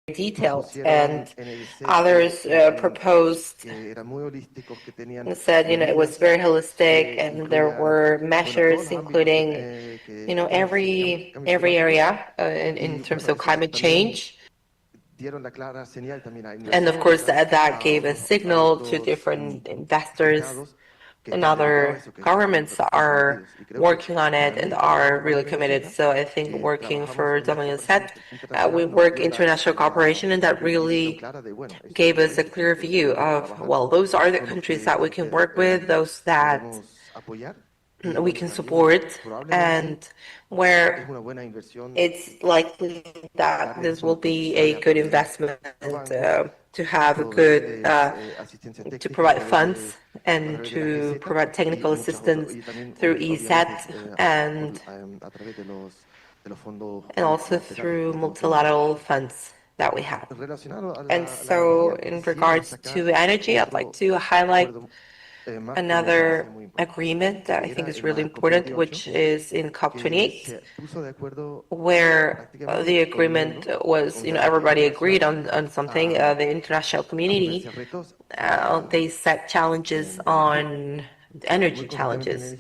detailed, and others proposed and said, it was very holistic, and there were measures including, every area in terms of climate change. And of course, that gave a signal to different investors, and other governments are working on it and are really committed. So I think working for WSET, we work international cooperation, and that really gave us a clear view of, well, those are the countries that we can work with, those that we can support, and where it's likely that this will be a good investment to have a good, to provide funds and to provide technical assistance through ESET and also through multilateral funds that we have. And so in regards to energy, I'd like to highlight another agreement that I think is really important, which is in COP28, where the agreement was, everybody agreed on something. The international community, they set challenges on energy challenges,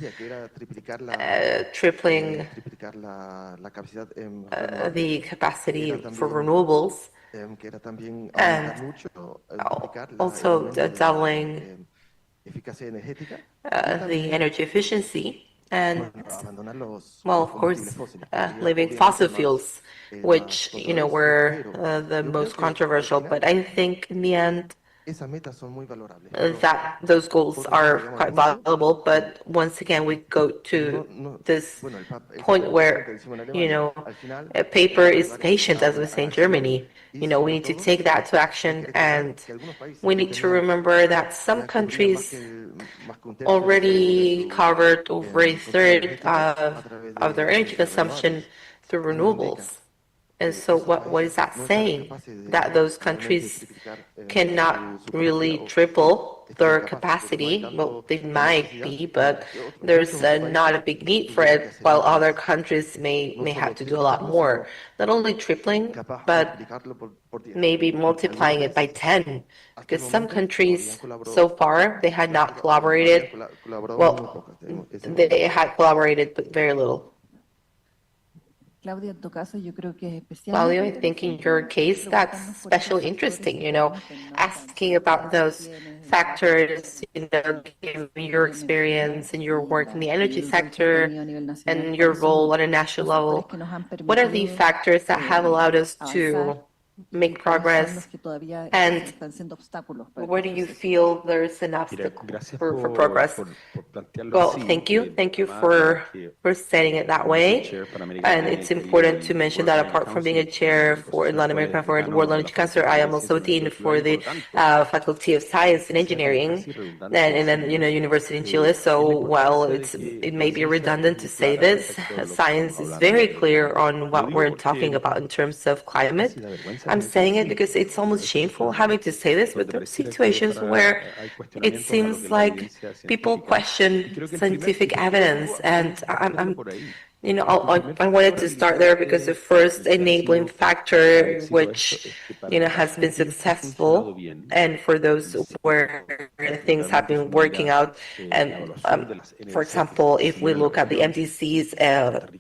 tripling the capacity for renewables, and also doubling the energy efficiency, and, well, of course, leaving fossil fuels, which, were the most controversial. But I think in the end, that those goals are quite valuable. But once again, we go to this point where, a paper is patient, as we say in Germany. We need to take that to action, and we need to remember that some countries already covered over a third of their energy consumption through renewables. And so what is that saying? That those countries cannot really triple their capacity. Well, they might be, but there's not a big need for it, while other countries may have to do a lot more. Not only tripling, but maybe multiplying it by 10. Because some countries, so far, they had not collaborated. Well, they had collaborated, but very little. Claudia, I think in your case, that's especially interesting, asking about those factors, given your experience and your work in the energy sector and your role at a national level. What are the factors that have allowed us to make progress, and where do you feel there's an obstacle for progress? Well, thank you for saying it that way. And it's important to mention that apart from being a chair for Latin America for the World Energy Council, I am also dean for the Faculty of Science and Engineering and then University in Chile. So while it may be redundant to say this, science is very clear on what we're talking about in terms of climate. I'm saying it because it's almost shameful having to say this, but there are situations where it seems like people question scientific evidence, and I wanted to start there because the first enabling factor, which has been successful, and for those where things have been working out, and for example, if we look at the MDC's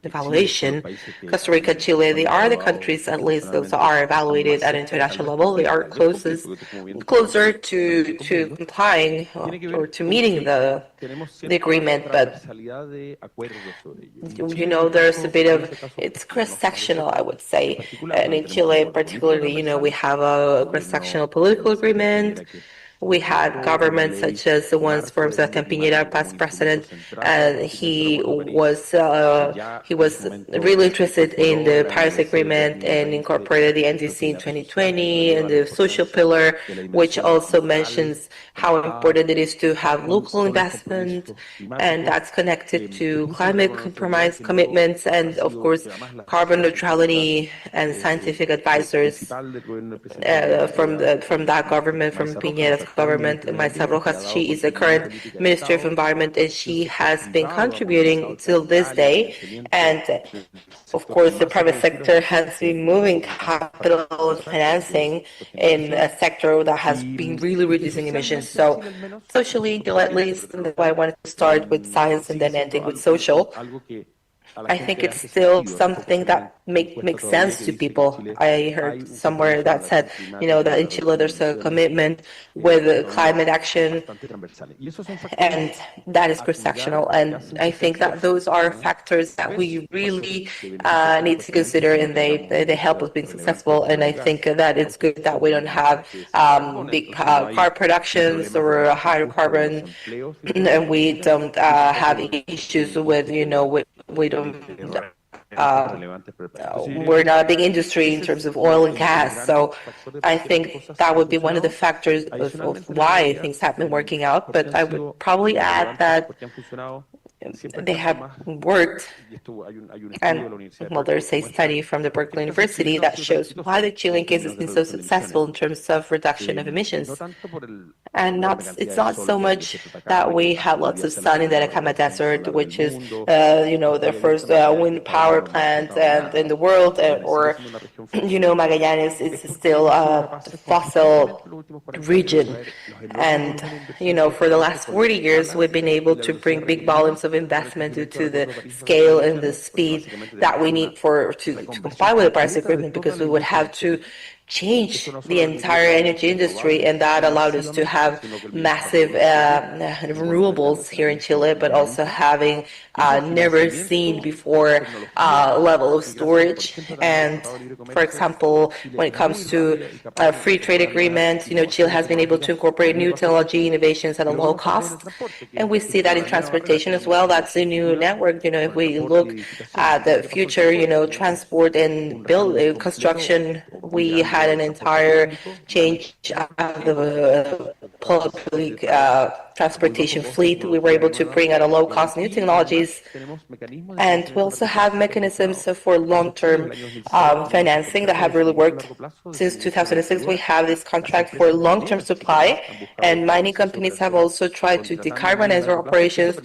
evaluation, Costa Rica, Chile, they are the countries, at least those are evaluated at international level. They are closer to complying or to meeting the agreement, but there's a bit of, it's cross-sectional, I would say. And in Chile, particularly, we have a cross-sectional political agreement. We had governments such as the ones from Sebastián Piñera, past president, and he was really interested in the Paris Agreement and incorporated the NDC in 2020 and the social pillar, which also mentions how important it is to have local investment, and that's connected to climate compromise commitments and, of course, carbon neutrality and scientific advisors from that government, from Piñera's government, Maestra Rojas. She is the current Minister of Environment, and she has been contributing till this day. And of course, the private sector has been moving capital and financing in a sector that has been really reducing emissions. So socially, at least, that's why I wanted to start with science and then ending with social. I think it's still something that makes sense to people. I heard somewhere that said, that in Chile there's a commitment with climate action, and that is cross-sectional. And I think that those are factors that we really need to consider, and they help us being successful. And I think that it's good that we don't have big car productions or hydrocarbon, and we don't have issues with, we don't. We're not a big industry in terms of oil and gas, so I think that would be one of the factors of why things have been working out. But I would probably add that they have worked, and there's a study from the Berkeley University that shows why the Chilean case has been so successful in terms of reduction of emissions. And it's not so much that we have lots of sun in the Atacama Desert, which is, the first wind power plant in the world, or, Magallanes is still a fossil region. And, for the last 40 years, we've been able to bring big volumes of investment due to the scale and the speed that we need to comply with the Paris Agreement, because we would have to change the entire energy industry, and that allowed us to have massive renewables here in Chile, but also having never seen before level of storage. And for example, when it comes to free trade agreements, Chile has been able to incorporate new technology innovations at a low cost, and we see that in transportation as well. That's the new network. If we look at the future, transport and construction, we had an entire change of the public transportation fleet. We were able to bring at a low cost new technologies, and we also have mechanisms for long-term financing that have really worked. Since 2006, we have this contract for long-term supply, and mining companies have also tried to decarbonize their operations,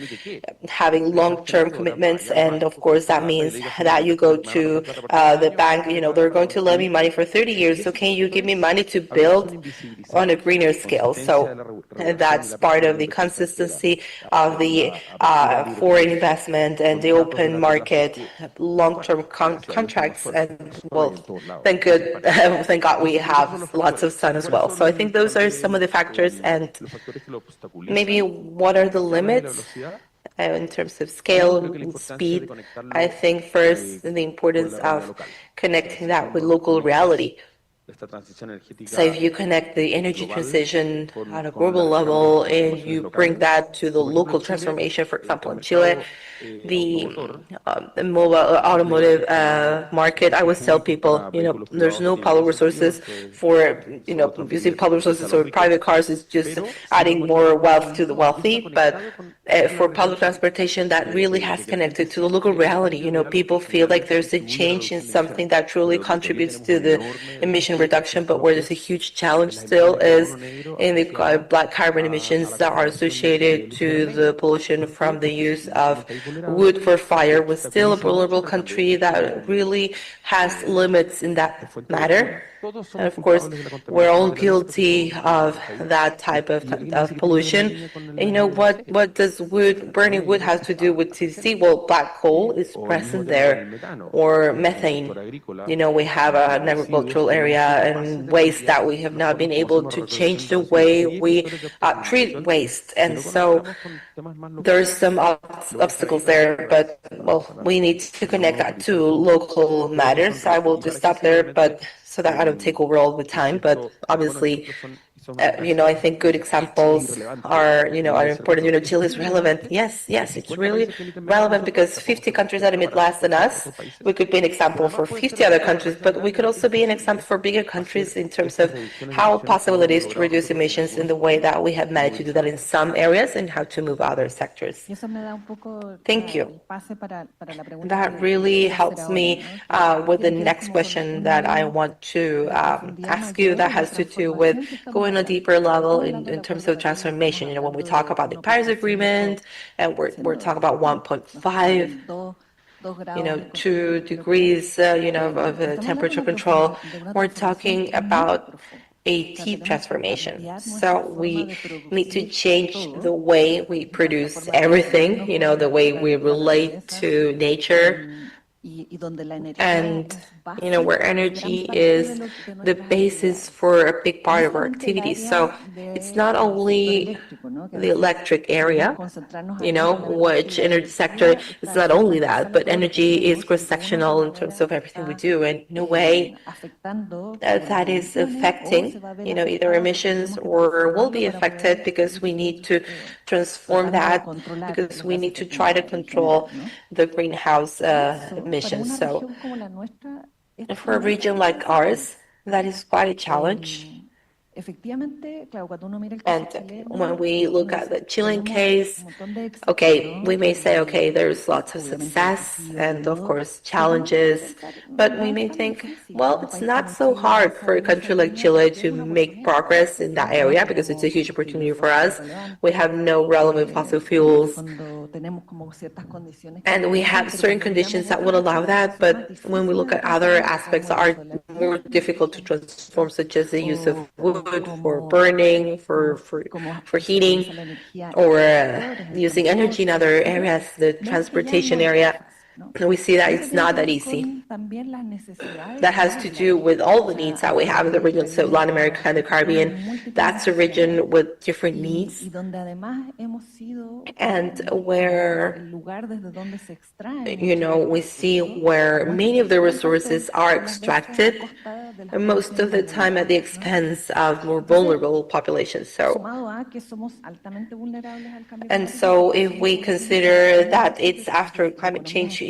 having long-term commitments. And of course, that means that you go to the bank, they're going to lend me money for 30 years, so can you give me money to build on a greener scale? So that's part of the consistency of the foreign investment and the open market long-term contracts. And thank God we have lots of sun as well. So I think those are some of the factors. And maybe what are the limits in terms of scale and speed? I think first the importance of connecting that with local reality. So if you connect the energy transition on a global level and you bring that to the local transformation, for example, in Chile, the mobile automotive market, I always tell people, there's no public resources for, using public resources or private cars is just adding more wealth to the wealthy. But for public transportation, that really has connected to the local reality. People feel like there's a change in something that truly contributes to the emission reduction, but where there's a huge challenge still is in the black carbon emissions that are associated to the pollution from the use of wood for fire. We're still a vulnerable country that really has limits in that matter. And of course, we're all guilty of that type of pollution. And what does burning wood have to do with TC? Well, black coal is present there, or methane. We have an agricultural area and waste that we have not been able to change the way we treat waste. And so there's some obstacles there, but we need to connect that to local matters. I will just stop there, but so that I don't take over all the time. But obviously, I think good examples are important. Chile is relevant. Yes, it's really relevant because 50 countries that emit less than us. We could be an example for 50 other countries, but we could also be an example for bigger countries in terms of how possible it is to reduce emissions in the way that we have managed to do that in some areas and how to move other sectors. Thank you. That really helps me with the next question that I want to ask you, that has to do with going on a deeper level in terms of transformation. When we talk about the Paris Agreement, and we're talking about 1.5, 2 degrees, of temperature control, we're talking about a deep transformation. So we need to change the way we produce everything, the way we relate to nature, and where energy is the basis for a big part of our activities. So it's not only the electric area, which energy sector is not only that, but energy is cross-sectional in terms of everything we do. And in a way, that is affecting, either emissions or will be affected, because we need to transform that, because we need to try to control the greenhouse emissions. So for a region like ours, that is quite a challenge. And when we look at the Chilean case, okay, we may say, okay, there's lots of success and, of course, challenges, but we may think, well, it's not so hard for a country like Chile to make progress in that area, because it's a huge opportunity for us. We have no relevant fossil fuels, and we have certain conditions that would allow that, but when we look at other aspects that are more difficult to transform, such as the use of wood for burning, for heating, or using energy in other areas, the transportation area, we see that it's not that easy. That has to do with all the needs that we have in the region. So Latin America and the Caribbean, that's a region with different needs, and where, we see where many of the resources are extracted, and most of the time at the expense of more vulnerable populations. And so if we consider that it's after climate change,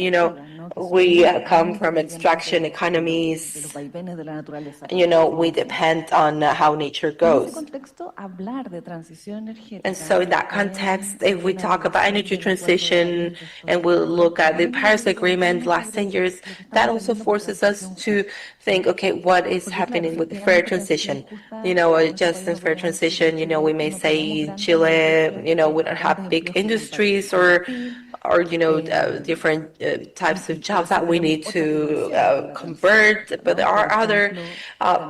we come from extraction economies, we depend on how nature goes. And so in that context, if we talk about energy transition and we'll look at the Paris Agreement last 10 years, that also forces us to think, okay, what is happening with the fair transition? Just in fair transition, we may say Chile, we don't have big industries or different types of jobs that we need to convert, but there are other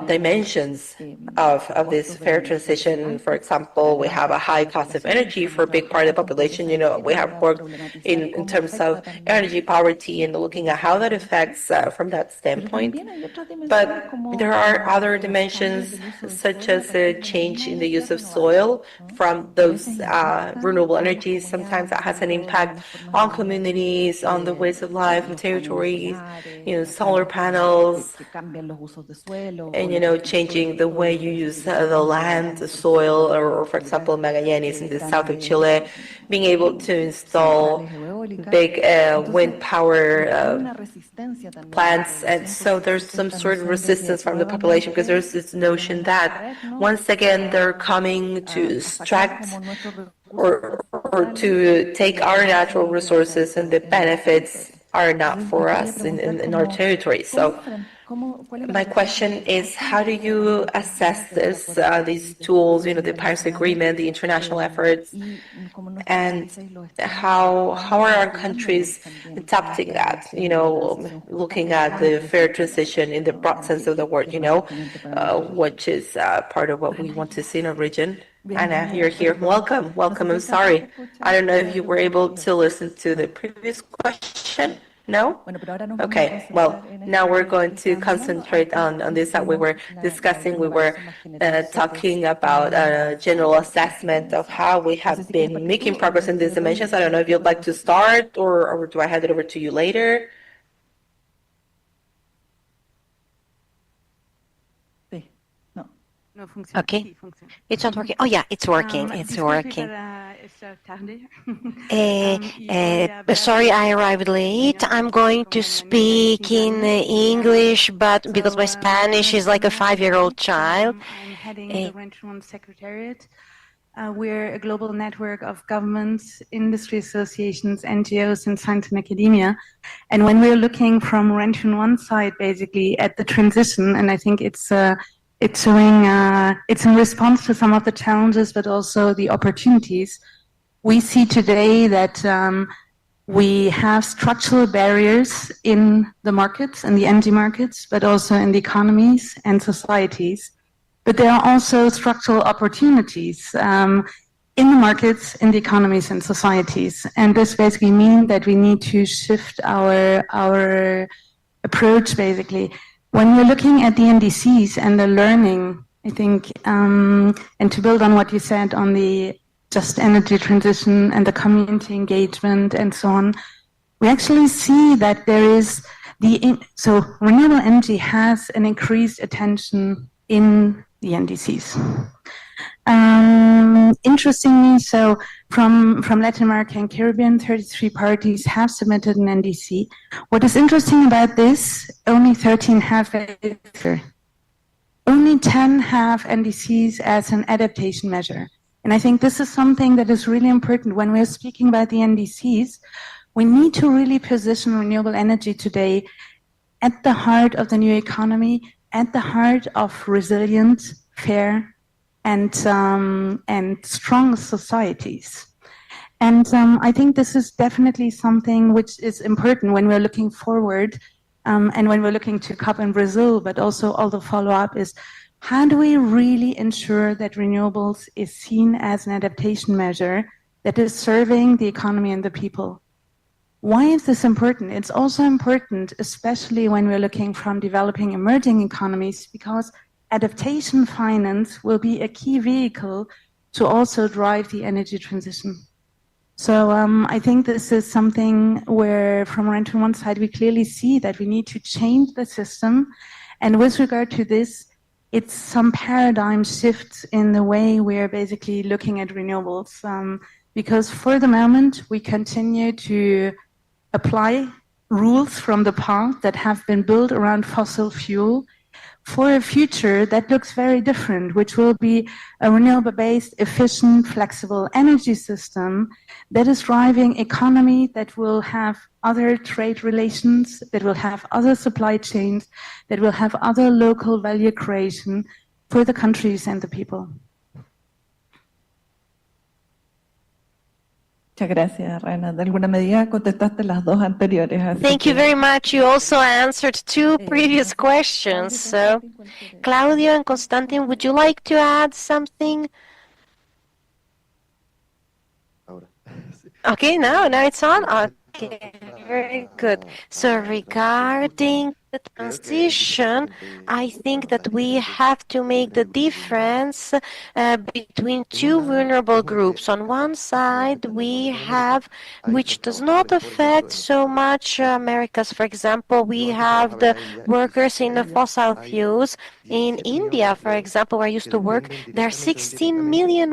dimensions of this fair transition. For example, we have a high cost of energy for a big part of the population. We have worked in terms of energy poverty and looking at how that affects from that standpoint. But there are other dimensions, such as a change in the use of soil from those renewable energies. Sometimes that has an impact on communities, on the ways of life, and territories, solar panels, and, changing the way you use the land, the soil, or for example, Magallanes in the south of Chile, being able to install big wind power plants. And so there's some sort of resistance from the population, because there's this notion that, once again, they're coming to extract or to take our natural resources, and the benefits are not for us in our territory. So my question is, how do you assess this, these tools, the Paris Agreement, the international efforts, and how are our countries adopting that, looking at the fair transition in the broad sense of the word, which is part of what we want to see in our region? Anna, you're here. Welcome. I'm sorry. I don't know if you were able to listen to the previous question. No? Okay, well, now we're going to concentrate on this that we were discussing. We were talking about a general assessment of how we have been making progress in these dimensions. I don't know if you'd like to start, or do I hand it over to you later? Okay, it's not working. Oh yeah, it's working. It's working. Sorry, I arrived late. I'm going to speak in English, but because my Spanish is like a 5-year-old child. I'm heading the Rention One Secretariat. We're a global network of governments, industry associations, NGOs, and science and academia. And when we're looking from Rention One side, basically, at the transition, and I think it's it's showing, it's in response to some of the challenges, but also the opportunities. We see today that we have structural barriers in the markets, in the energy markets, but also in the economies and societies. But there are also structural opportunities in the markets, in the economies and societies. And this basically means that we need to shift our approach, basically. When we're looking at the NDCs and the learning, I think, and to build on what you said on the just energy transition and the community engagement and so on, we actually see that there is so renewable energy has an increased attention in the NDCs. Interestingly, so from Latin America and Caribbean, 33 parties have submitted an NDC. What is interesting about this, only 13 have only 10 have NDCs as an adaptation measure. And I think this is something that is really important when we're speaking about the NDCs. We need to really position renewable energy today at the heart of the new economy, at the heart of resilient, fair, and strong societies. And I think this is definitely something which is important when we're looking forward and when we're looking to COP in Brazil, but also all the follow-up is, how do we really ensure that renewables is seen as an adaptation measure that is serving the economy and the people? Why is this important? It's also important, especially when we're looking from developing emerging economies, because adaptation finance will be a key vehicle to also drive the energy transition. So I think this is something where, from one side, we clearly see that we need to change the system. And with regard to this, it's some paradigm shifts in the way we're basically looking at renewables. Because for the moment, we continue to apply rules from the past that have been built around fossil fuel for a future that looks very different, which will be a renewable-based, efficient, flexible energy system that is driving economy, that will have other trade relations, that will have other supply chains, that will have other local value creation for the countries and the people. Muchas gracias, Reina. De alguna medida contestaste las dos anteriores. Thank you very much. You also answered two previous questions. So, Claudio and Constantin, would you like to add something? Okay, now it's on. Okay, very good. So regarding the transition, I think that we have to make the difference between two vulnerable groups. On one side, we have, which does not affect so much Americas. For example, we have the workers in the fossil fuels. In India, for example, where I used to work, there are 16 million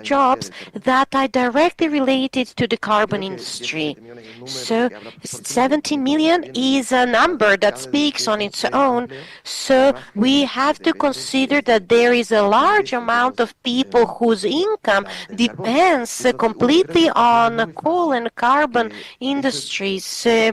jobs that are directly related to the carbon industry. So 17 million is a number that speaks on its own. So we have to consider that there is a large amount of people whose income depends completely on coal and carbon industries. So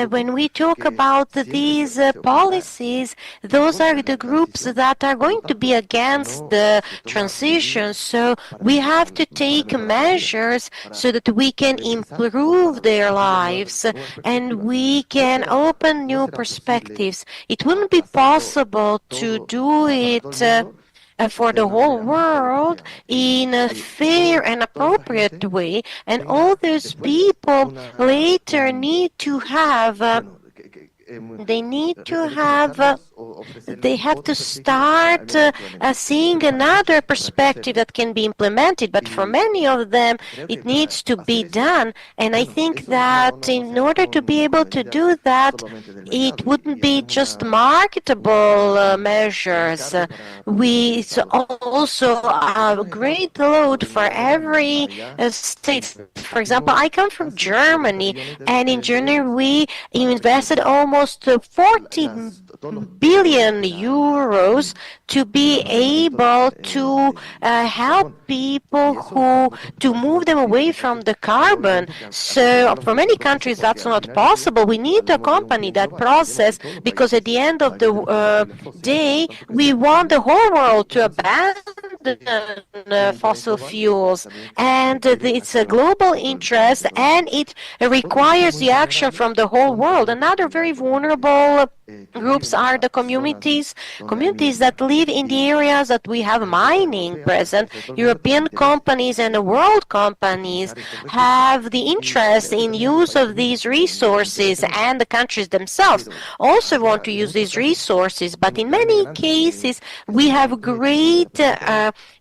when we talk about these policies, those are the groups that are going to be against the transition. So we have to take measures so that we can improve their lives and we can open new perspectives. It wouldn't be possible to do it for the whole world in a fair and appropriate way, and all those people later need to have they have to start seeing another perspective that can be implemented, but for many of them it needs to be done. And I think that in order to be able to do that, it wouldn't be just marketable measures. It's also a great load for every state. For example, I come from Germany, and in Germany we invested almost 40 billion billion euros to be able to help people to move them away from the carbon. So for many countries that's not possible. We need to accompany that process, because at the end of the day we want the whole world to abandon fossil fuels, and it's a global interest, and it requires the action from the whole world. Another very vulnerable groups are the communities that live in the areas that we have mining present. European companies and world companies have the interest in use of these resources, and the countries themselves also want to use these resources, but in many cases we have great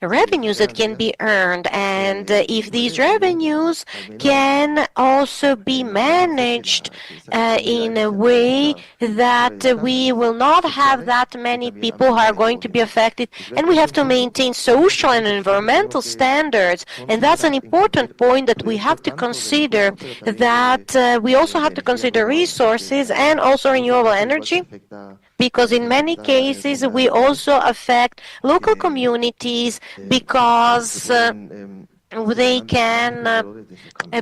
revenues that can be earned, and if these revenues can also be managed in a way that we will not have that many people who are going to be affected, and we have to maintain social and environmental standards. And that's an important point that we have to consider, that we also have to consider resources and also renewable energy, because in many cases we also affect local communities, because they can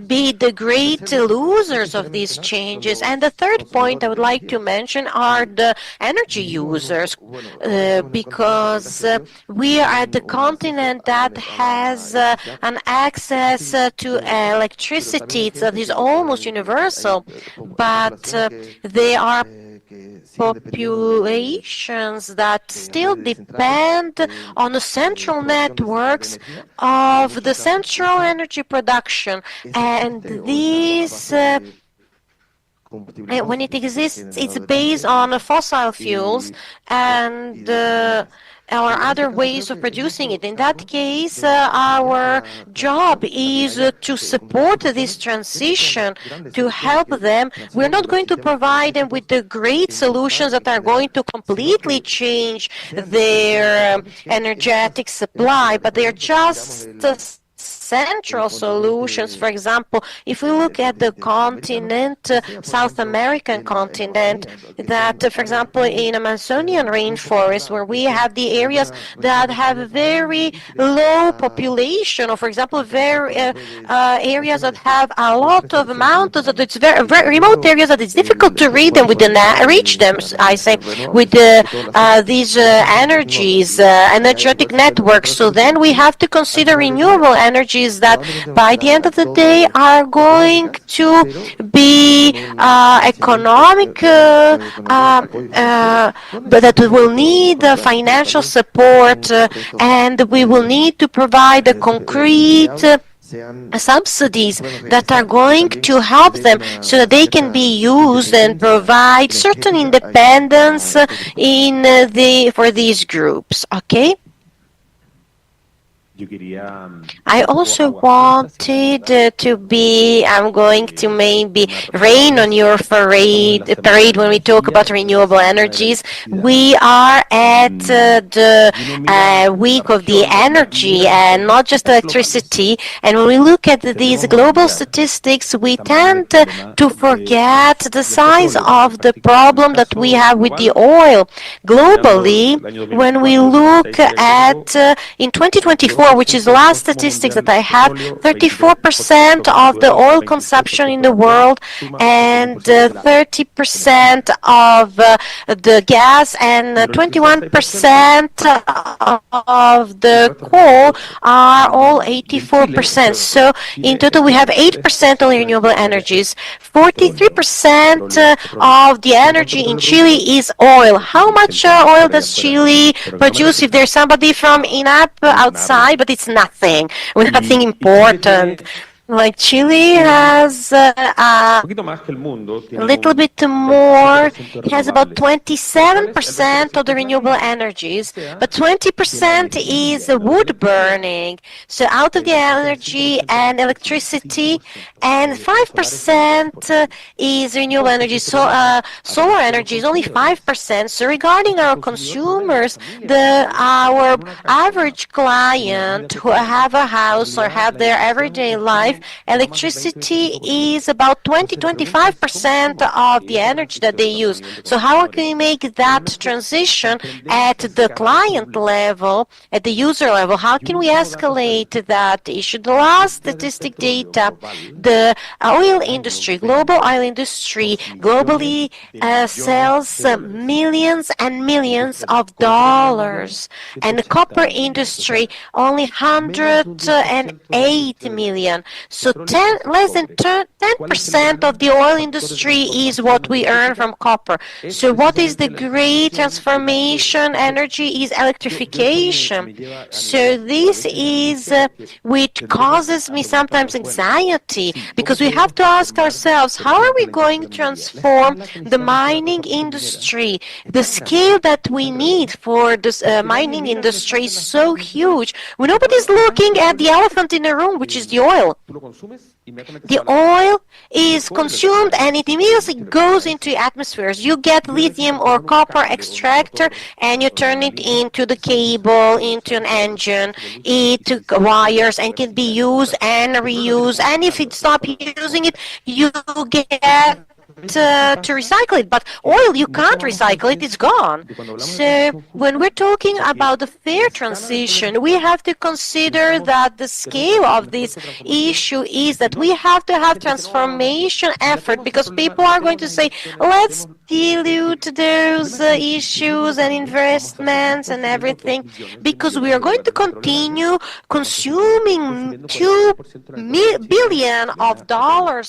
be the great losers of these changes. And the third point I would like to mention are the energy users, because we are at the continent that has an access to electricity that is almost universal, but there are populations that still depend on the central networks of the central energy production, and these when it exists, it's based on fossil fuels and or other ways of producing it. In that case, our job is to support this transition, to help them. We're not going to provide them with the great solutions that are going to completely change their energetic supply, but they are just central solutions. For example, if we look at the continent, South American continent, that, for example, in Amazonian rainforest, where we have the areas that have very low population, or for example, very areas that have a lot of mountains, that it's very, very remote areas that it's difficult to reach them with reach them. I say with these energies, energetic networks. So then we have to consider renewable energies that by the end of the day are going to be economic, but that will need financial support, and we will need to provide a concrete subsidies that are going to help them so that they can be used and provide certain independence for these groups. Okay? I also wanted to be, I'm going to maybe rain on your parade when we talk about renewable energies. We are at the week of the energy and not just electricity. And when we look at these global statistics, we tend to forget the size of the problem that we have with the oil. Globally, when we look at in 2024, which is the last statistics that I have, 34% of the oil consumption in the world and 30% of the gas and 21% of the coal are all 84%. So in total we have 8% on renewable energies. 43% of the energy in Chile is oil. How much oil does Chile produce? If there's somebody from INAP outside, but it's nothing, nothing important. Like Chile has a little bit more, it has about 27% of the renewable energies, but 20% is wood burning. So out of the energy and electricity, and 5% is renewable energy. So solar energy is only 5%. So regarding our consumers, our average client who have a house or have their everyday life life, electricity is about 20-25% of the energy that they use. So how can we make that transition at the client level, at the user level? How can we escalate that issue? The last statistic data, the oil industry, global oil industry, globally sells millions and millions of dollars, and the copper industry only 108 million. So less than 10% of the oil industry is what we earn from copper. So what is the great transformation energy is electrification. So this is which causes me sometimes anxiety, because we have to ask ourselves, how are we going to transform the mining industry? The scale that we need for this mining industry is so huge. When nobody's looking at the elephant in the room, which is the oil. The oil is consumed and it immediately goes into atmospheres. You get lithium or copper extractor and you turn it into the cable, into an engine, into wires, and can be used and reused. And if you stop using it, you get to recycle it, but oil, you can't recycle it, it's gone. So when we're talking about the fair transition, we have to consider that the scale of this issue is that we have to have transformation effort, because people are going to say, let's dilute those issues and investments and everything, because we are going to continue consuming $2 billion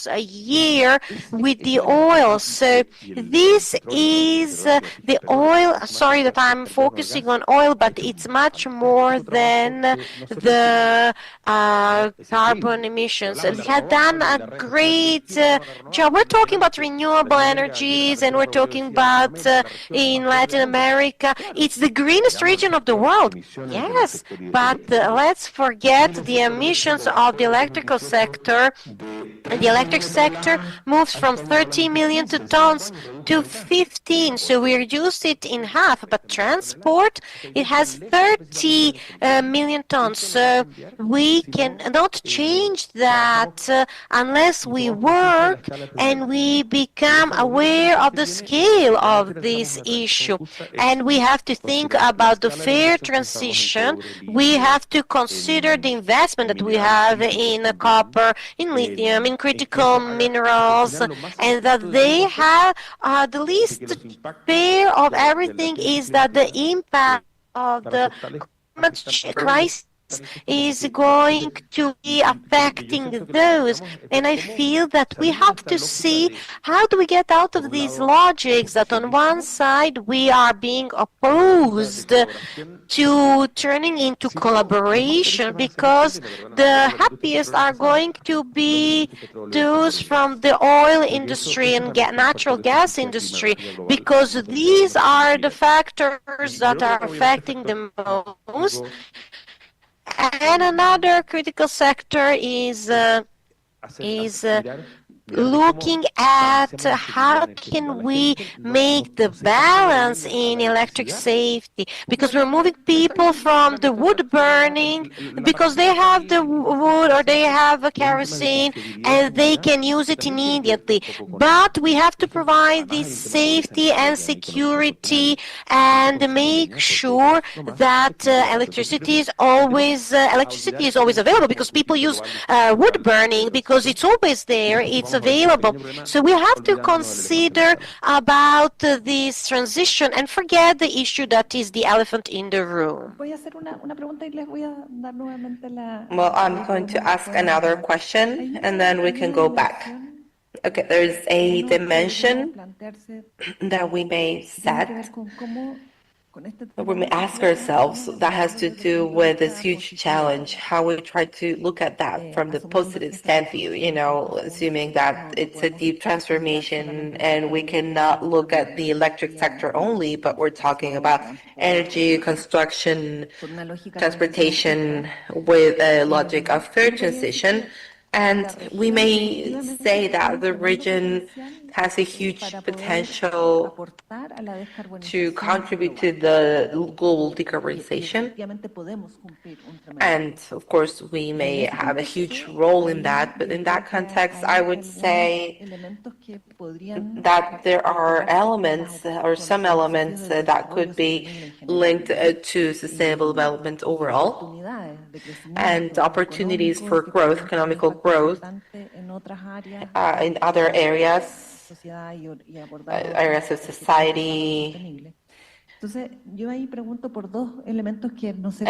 a year with the oil. So this is the oil. Sorry that I'm focusing on oil, but it's much more than the carbon emissions. We have done a great job. We're talking about renewable energies, and we're talking about in Latin America. It's the greenest region of the world. Yes, but let's forget the emissions of the electrical sector. The electric sector moves from 30 million tons to 15, so we reduced it in half. But transport, it has 30 million tons, so we cannot change that unless we work and we become aware of the scale of this issue. And we have to think about the fair transition. We have to consider the investment that we have in copper, in lithium, in critical minerals, and that they have the least fair of everything is that the impact of the climate crisis is going to be affecting those. And I feel that we have to see how do we get out of these logics that on one side we are being opposed to turning into collaboration, because the happiest are going to be those from the oil industry and natural gas industry, because these are the factors that are affecting the most. And another critical sector is looking at how can we make the balance in electric safety, because we're moving people from the wood burning because they have the wood or they have a kerosene and they can use it immediately. But we have to provide this safety and security and make sure that electricity is always available, because people use wood burning because it's always there, it's available. So we have to consider about this transition and forget the issue that is the elephant in the room. Well, I'm going to ask another question and then we can go back. Okay, there's a dimension that we may set, we may ask ourselves, that has to do with this huge challenge, how we try to look at that from the positive stand view, assuming that it's a deep transformation and we cannot look at the electric sector only, but we're talking about energy, construction, transportation with a logic of fair transition. And we may say that the region has a huge potential to contribute to the global decarbonization. And of course, we may have a huge role in that, but in that context, I would say that there are elements or some elements that could be linked to sustainable development overall, and opportunities for growth, economical growth in other areas of society.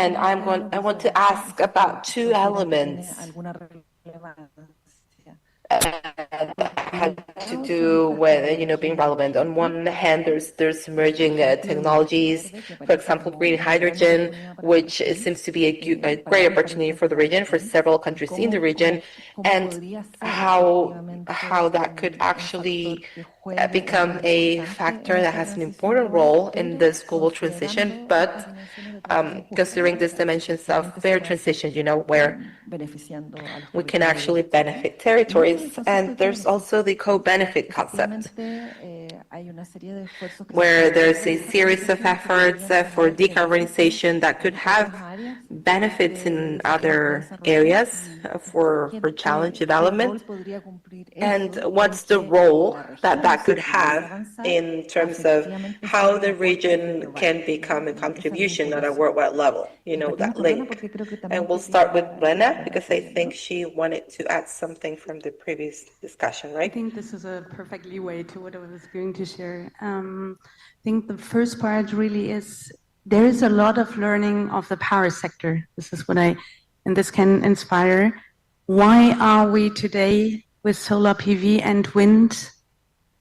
And I want to ask about two elements that had to do with being relevant. On one hand, there's emerging technologies, for example, green hydrogen, which seems to be a great opportunity for the region, for several countries in the region, and how that could actually become a factor that has an important role in this global transition, but considering these dimensions of fair transition, where we can actually benefit territories. And there's also the co-benefit concept, where there's a series of efforts for decarbonization that could have benefits in other areas for challenge development. And what's the role that could have in terms of how the region can become a contribution at a worldwide level, that link. And we'll start with Lena, because I think she wanted to add something from the previous discussion, right? I think this is a perfect leeway to what I was going to share. I think the first part really is, there is a lot of learning of the power sector. This is what and this can inspire. Why are we today with solar PV and wind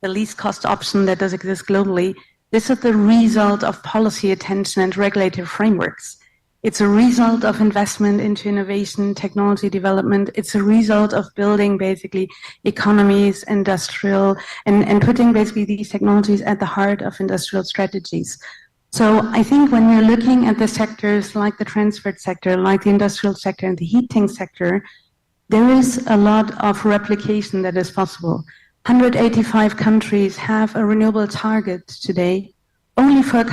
the least cost option that does exist globally? This is the result of policy attention and regulative frameworks. It's a result of investment into innovation, technology development. It's a result of building basically economies, industrial, and putting basically these technologies at the heart of industrial strategies. So I think when we're looking at the sectors like the transport sector, like the industrial sector and the heating sector, there is a lot of replication that is possible. 185 countries have a renewable target today. Only 40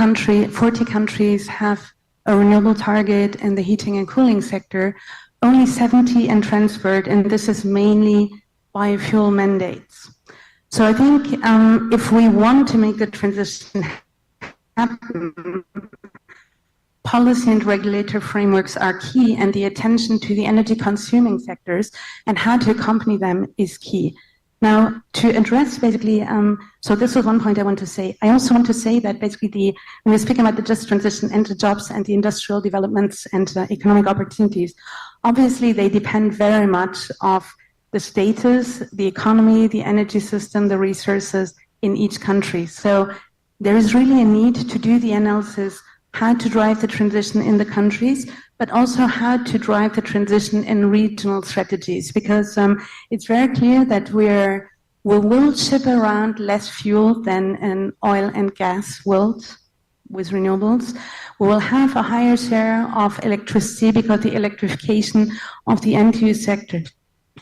countries have a renewable target in the heating and cooling sector, only 70 in transport, and this is mainly biofuel mandates. So I think if we want to make the transition happen, policy and regulator frameworks are key, and the attention to the energy consuming sectors and how to accompany them is key. Now, to address basically, so this is one point I want to say. I also want to say that basically when we're speaking about the just transition and the jobs and the industrial developments and economic opportunities, obviously they depend very much of the status, the economy, the energy system, the resources in each country. So there is really a need to do the analysis how to drive the transition in the countries, but also how to drive the transition in regional strategies, because it's very clear that we will ship around less fuel than an oil and gas world with renewables. We will have a higher share of electricity because the electrification of the end-use sector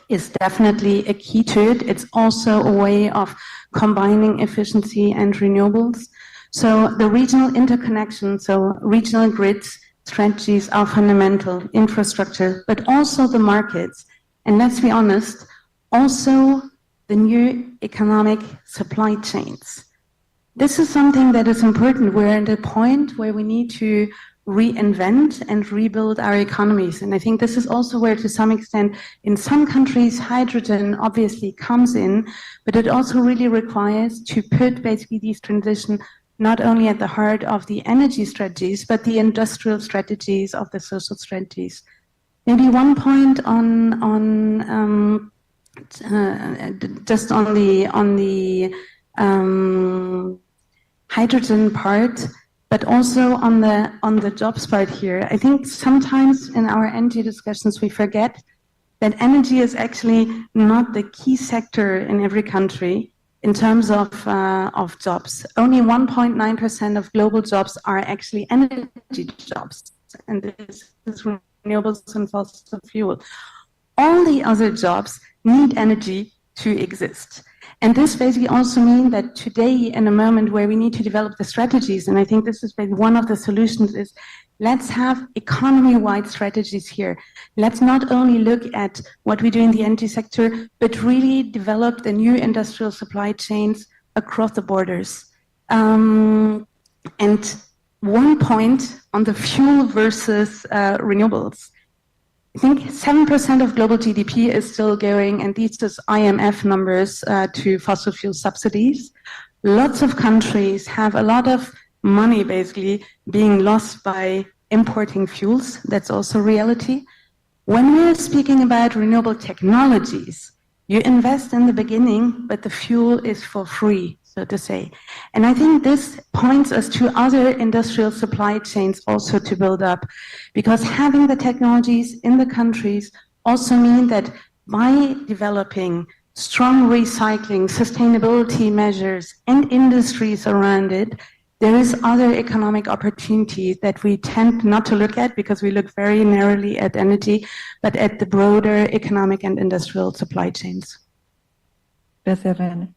is definitely a key to it. It's also a way of combining efficiency and renewables. So the regional interconnection, so regional grids, strategies are fundamental, infrastructure, but also the markets. And let's be honest, also the new economic supply chains. This is something that is important. We're at a point where we need to reinvent and rebuild our economies. And I think this is also where, to some extent, in some countries, hydrogen obviously comes in, but it also really requires to put basically these transition not only at the heart of the energy strategies, but the industrial strategies of the social strategies. Maybe one point just on the hydrogen part, but also on the jobs part here. I think sometimes in our energy discussions we forget that energy is actually not the key sector in every country in terms of jobs. Only 1.9% of global jobs are actually energy jobs, and this is renewables and fossil fuel. All the other jobs need energy to exist. And this basically also means that today, in a moment where we need to develop the strategies, and I think this is basically one of the solutions, is let's have economy-wide strategies here. Let's not only look at what we do in the energy sector, but really develop the new industrial supply chains across the borders. And one point on the fuel versus renewables. I think 7% of global GDP is still going, and these are IMF numbers, to fossil fuel subsidies. Lots of countries have a lot of money basically being lost by importing fuels. That's also reality. When we're speaking about renewable technologies, you invest in the beginning, but the fuel is for free, so to say. And I think this points us to other industrial supply chains also to build up, because having the technologies in the countries also mean that by developing strong recycling, sustainability measures, and industries around it, there is other economic opportunities that we tend not to look at because we look very narrowly at energy, but at the broader economic and industrial supply chains. Gracias, René.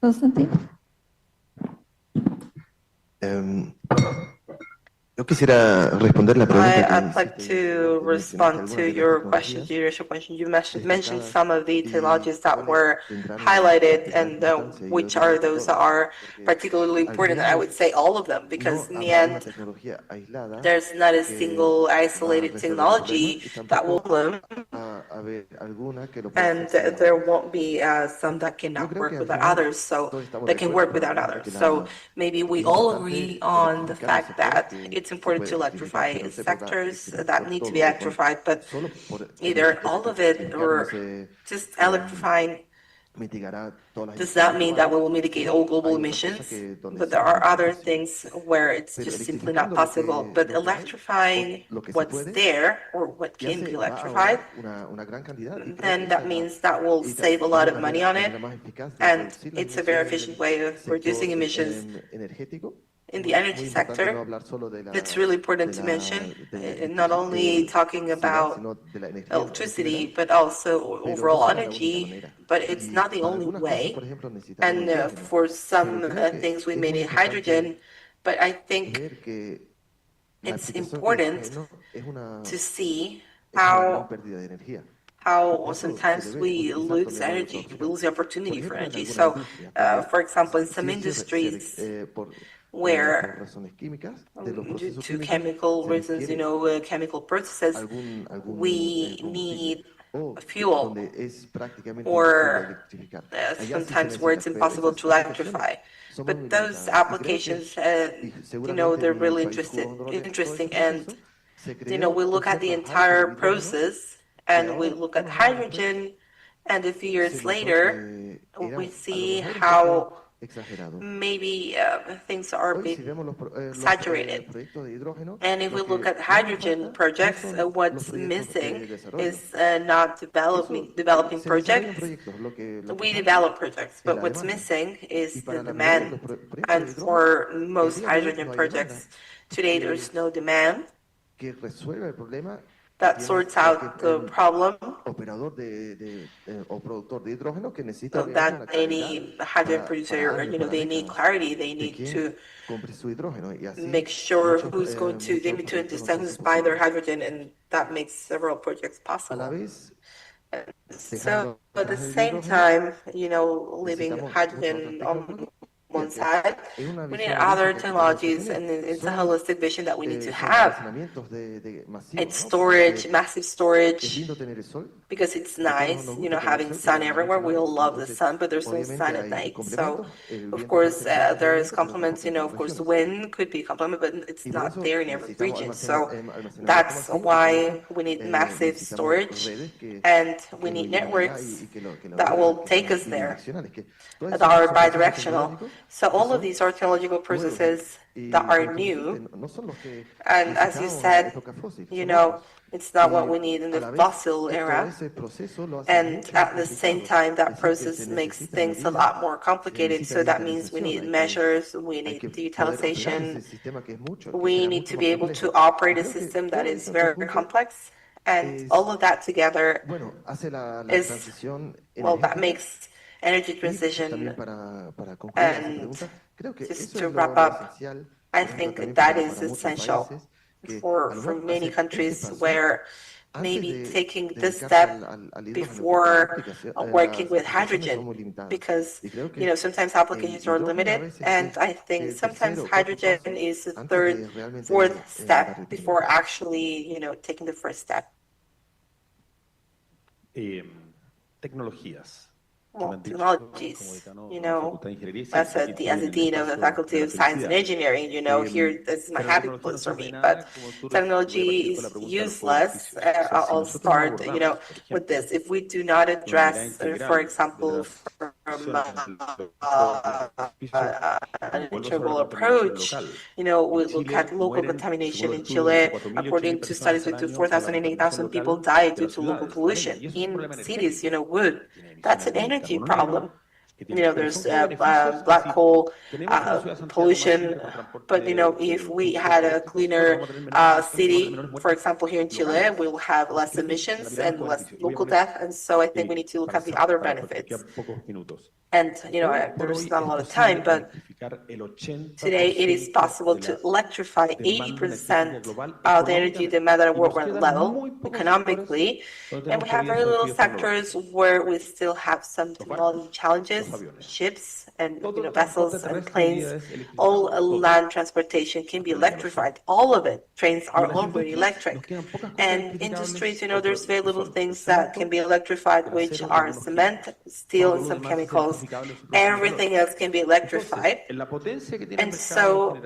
Constantine? Yo quisiera responder la pregunta que I'd like to respond to your question, to your initial question. You mentioned some of the technologies that were highlighted and which are those that are particularly important. And I would say all of them, because in the end, there's not a single isolated technology that will bloom, and there won't be some that cannot work without others, so that can work without others. So maybe we all agree on the fact that it's important to electrify sectors that need to be electrified, but either all of it or just electrifying does not mean that we will mitigate all global emissions, but there are other things where it's just simply not possible. But electrifying what's there or what can be electrified, then that means that we'll save a lot of money on it, and it's a very efficient way of reducing emissions. In the energy sector, it's really important to mention, not only talking about electricity, but also overall energy, but it's not the only way. And for some things, we may need hydrogen, but I think it's important to see how sometimes we lose energy, we lose the opportunity for energy. So, for example, in some industries, where due to chemical reasons, chemical processes, we need fuel, or sometimes where it's impossible to electrify. But those applications, they're really interesting, and we look at the entire process, and we look at hydrogen, and a few years later, we see how maybe things are a bit exaggerated. And if we look at hydrogen projects, what's missing is not developing projects. We develop projects, but what's missing is the demand. And for most hydrogen projects, today there's no demand that sorts out the problem that any hydrogen producer, they need clarity, they need to make sure they need to understand who's buying their hydrogen, and that makes several projects possible. So at the same time, leaving hydrogen on one side, we need other technologies, and it's a holistic vision that we need to have. It's storage, massive storage, because it's nice, having sun everywhere. We all love the sun, but there's no sun at night. So, of course, there's complements, of course, wind could be a complement, but it's not there in every region. So that's why we need massive storage, and we need networks that will take us there, that are bidirectional. So all of these are technological processes that are new, and as you said, it's not what we need in the fossil era, and at the same time, that process makes things a lot more complicated, so that means we need measures, we need digitalization, we need to be able to operate a system that is very complex, and all of that together is, that makes energy Y transition. también para concluir esa And pregunta, creo que just eso to es wrap lo up, esencial, I por ejemplo, think también that para is muchos essential países, que a lo for mejor many hacer este countries paso where antes maybe de taking this dedicarse step al hidrógeno, porque before working las with aplicaciones son hydrogen, muy limitadas. because Y creo sometimes el applications are hidrógeno a limited, veces and es I think el sometimes tercer o cuarto hydrogen paso is the antes third, de realmente fourth dar step el primer before paso. actually, taking the first step. Tecnologías. Well, technologies, as a dean of the Faculty of Science and Engineering, here, this is my happy place for me, but technology is useless. I'll start, with this. If we do not address, for example, from an integral approach, we look at local contamination in Chile. According to studies, between 4,000 and 8,000 people died due to local pollution. In cities, wood, that's an energy problem. There's black coal pollution, but if we had a cleaner city, for example, here in Chile, we will have less emissions and less local death, and so I think we need to look at the other benefits. And there's not a lot of time, but today it is possible to electrify 80% of the energy demand at a worldwide level economically, and we have very little sectors where we still have some technology challenges, ships and vessels and planes. All land transportation can be electrified, all of it. Trains are already electric. And industries, there's very little things that can be electrified, which are cement, steel, and some chemicals. Everything else can be electrified. And so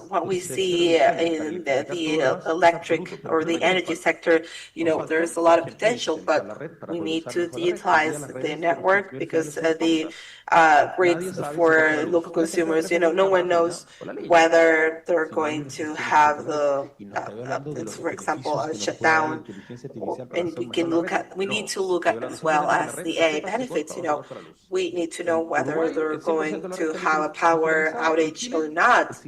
what we see in the electric or the energy sector, there's a lot of potential, but we need to utilize the network because the grids for local consumers, no one knows whether they're going to have for example, a shutdown. And we need to look at as well as the AI benefits, we need to know whether they're going to have a power outage or not.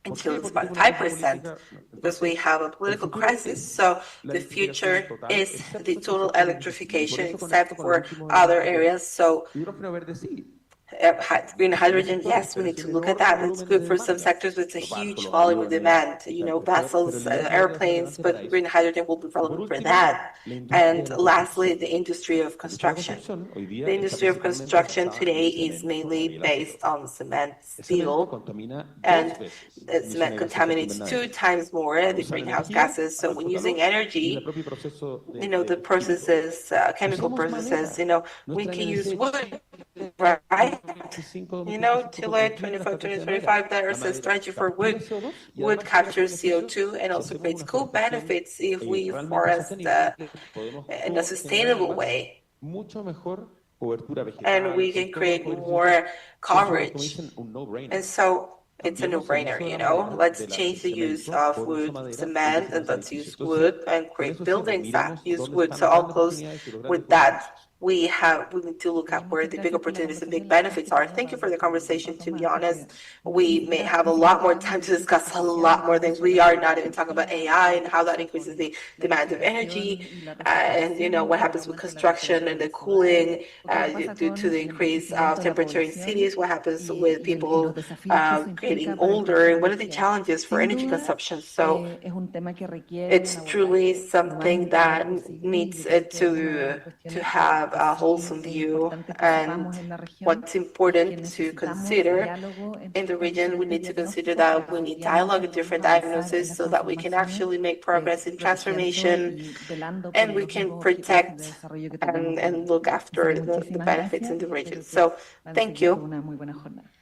Until it's about 5%, because we have a political crisis. So the future is the total electrification, except for other areas. So green hydrogen, yes, we need to look at that. It's good for some sectors with a huge volume of demand, vessels, airplanes, but green hydrogen will be relevant for that. And lastly, the industry of construction. The industry of construction today is mainly based on cement, steel, and cement contaminates 2 times more the greenhouse gases. So when using energy, the processes, chemical processes, we can use wood, right? Chile 2025, there's a strategy for wood. Wood captures CO2 and also creates co-benefits if we forest in a sustainable way. And we can create more coverage. And so it's a no-brainer, Let's change the use of wood, cement, and let's use wood and create buildings that use wood. So I'll close with that. We need to look at where the big opportunities and big benefits are. Thank you for the conversation. To be honest, we may have a lot more time to discuss a lot more things. We are not even talking about AI and how that increases the demand of energy, and what happens with construction and the cooling due to the increase of temperature in cities. What happens with people getting older, and what are the challenges for energy consumption? So it's truly something that needs to have a wholesome view, and what's important to consider in the region, we need to consider that we need dialogue and different diagnoses so that we can actually make progress in transformation, and we can protect and look after the benefits in the region. So thank you,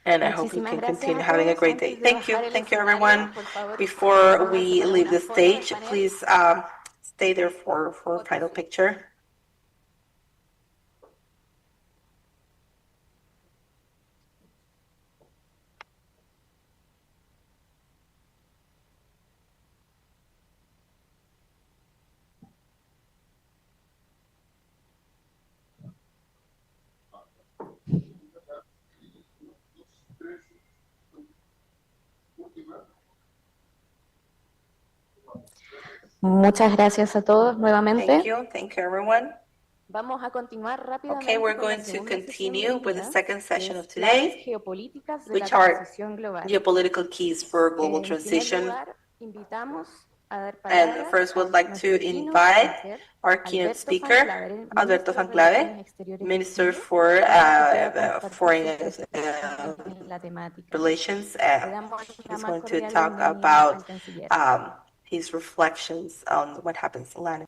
and I hope you can continue having a great day. Thank you everyone. Before we leave the stage, please stay there for a final picture. Muchas gracias a todos nuevamente. Thank you everyone. Vamos a continuar Okay, rápidamente we're con la going to segunda sesión continue del with the día, second que session es of claves today, geopolíticas de la which are transición global. geopolitical keys for global En primer transition. lugar, invitamos a dar And palabra first, we'd a like to nuestro keynote invite speaker, our keynote Alberto speaker, Fanclave, Alberto ministro de Relaciones Fanclave, Exteriores de Minister Chile, for quien nos pueda Foreign compartir sus perspectivas en la temática. Relations. Le damos la He's más going to cordial talk bienvenida about al canciller. his reflections on what happens in Latin